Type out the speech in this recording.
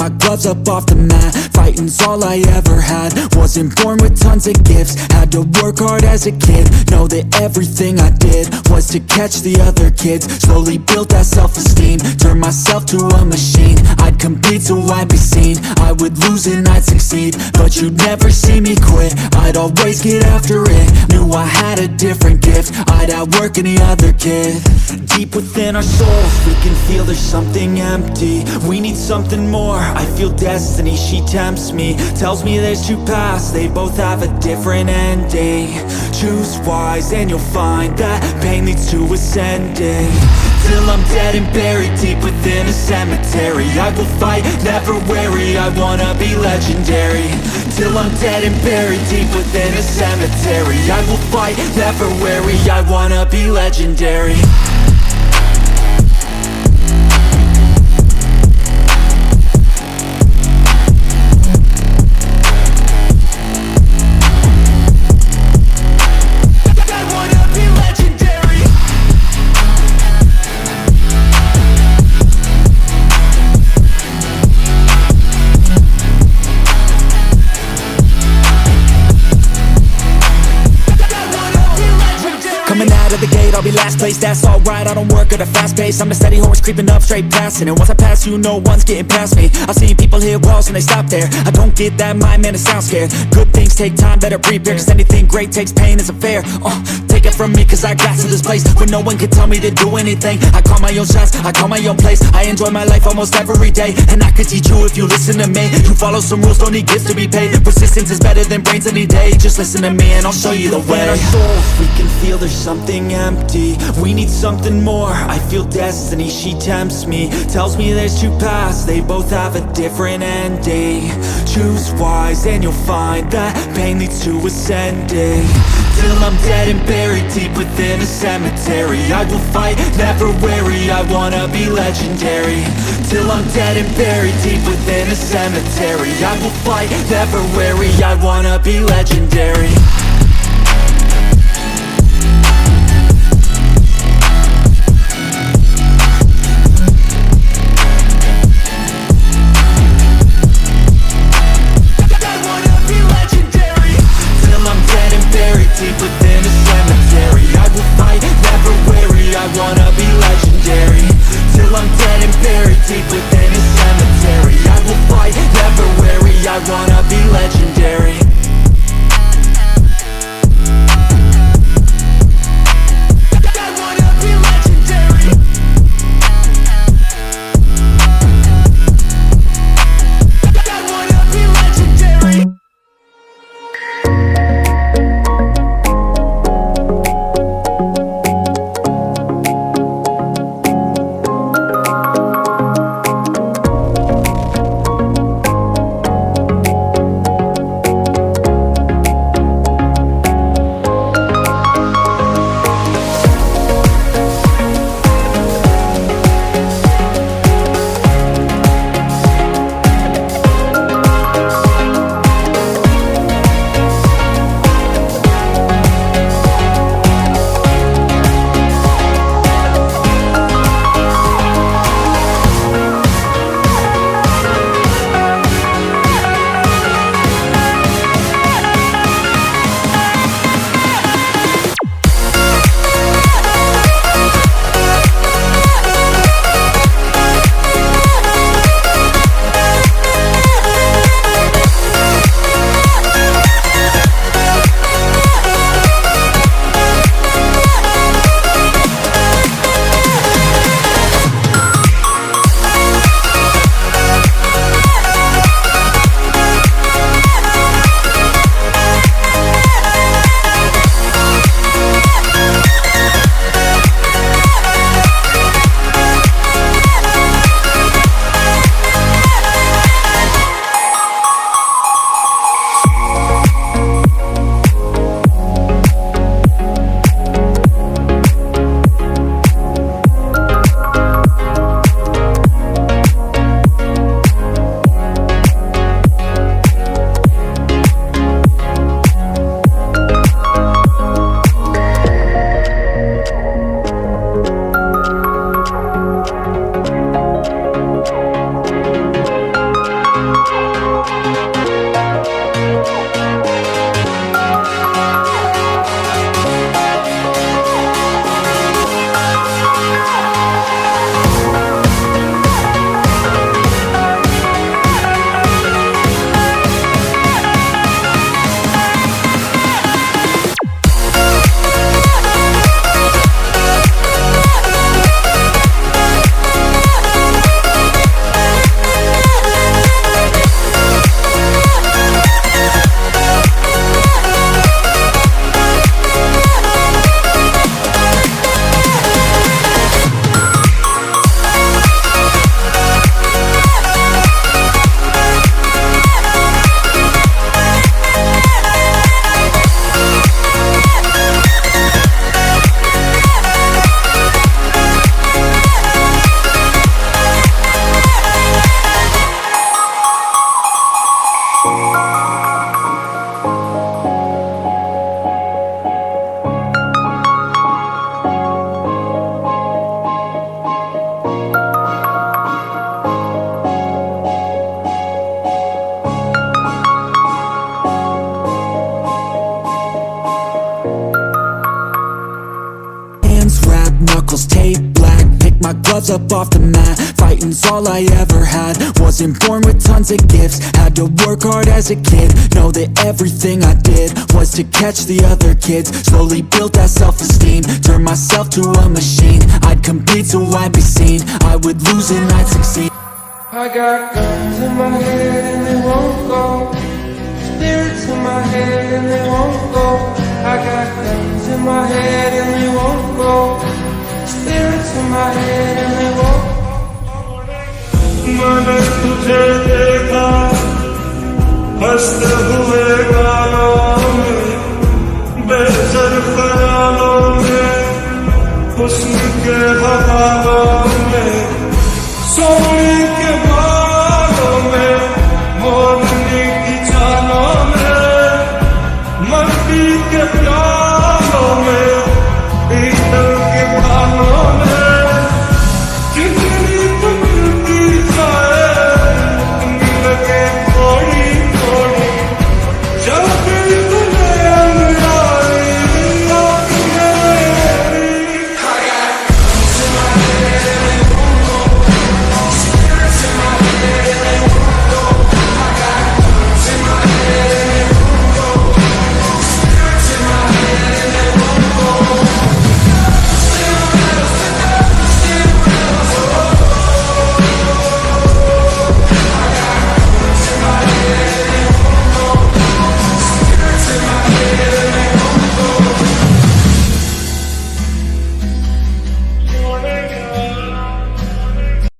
my gloves up off the mat. Fighting's all I ever had. Wasn't born with tons of gifts, had to work hard as a kid. Know that everything I did was to catch the other kids. Slowly built that self-esteem, turned myself to a machine. I'd compete so I'd be seen, I would lose and I'd succeed, but you'd never see me quit. I'd always get after it, knew I had a different gift. I'd outwork any other kid. Deep within our souls, we can feel there's something empty. We need something more, I feel destiny, she tempts me. Tells me there's two paths, they both have a different ending. Choose wise and you'll find that pain leads to ascending. Till I'm dead and buried deep within a cemetery, I will fight, never weary, I wanna be legendary. Till I'm dead and buried deep within a cemetery, I will fight, never weary, I wanna be legendary. Coming out of the gate, I'll be last place, that's alright. I don't work at a fast pace, I'm the steady horse creeping up, straight passing. And once I pass you, no one's getting past me. I've seen people hit walls and they stop there. I don't get that mind, man, it sounds scared. Good things take time, better prepare, cause anything great takes pain, it's unfair. Take it from me, cause I got to this place where no one can tell me to do anything. I call my own shots, I call my own place. I enjoy my life almost every day, and I could teach you if you listen to me. You follow some rules, don't need gifts to be paid. Persistence is better than brains any day. Just listen to me and I'll show you the way. Our souls, we can feel there's something empty. We need something more, I feel destiny, she tempts me. Tells me there's two paths, they both have a different ending. Choose wise and you'll find that pain leads to ascending. Till I'm dead and buried deep within a cemetery, I will fight, never weary, I wanna be legendary. Till I'm dead and buried deep within a cemetery, I will fight, never weary, I wanna be legendary. Deep within a cemetery, I will fight, never weary, I wanna be legendary. Till I'm dead and buried deep within a cemetery, I will fight, never weary, I wanna be legendary. gloves up off the mat. Fighting's all I ever had. Wasn't born with tons of gifts, had to work hard as a kid. Know that everything I did was to catch the other kids. Slowly built that self-esteem, turned myself to a machine. I'd compete so I'd be seen, I would lose and I'd succeed. I got guns in my head and they won't go. Spirits in my head and they won't go. I got guns in my head and they won't go. Spirits in my head and they won't go. मैंने तुझे देखा हंसते हुए गालों में, बेसर ख्यालों में, हुस्न के हवालों में, सोने के बालों में, मोरनी की चालों में, मट्टी के प्यालों में.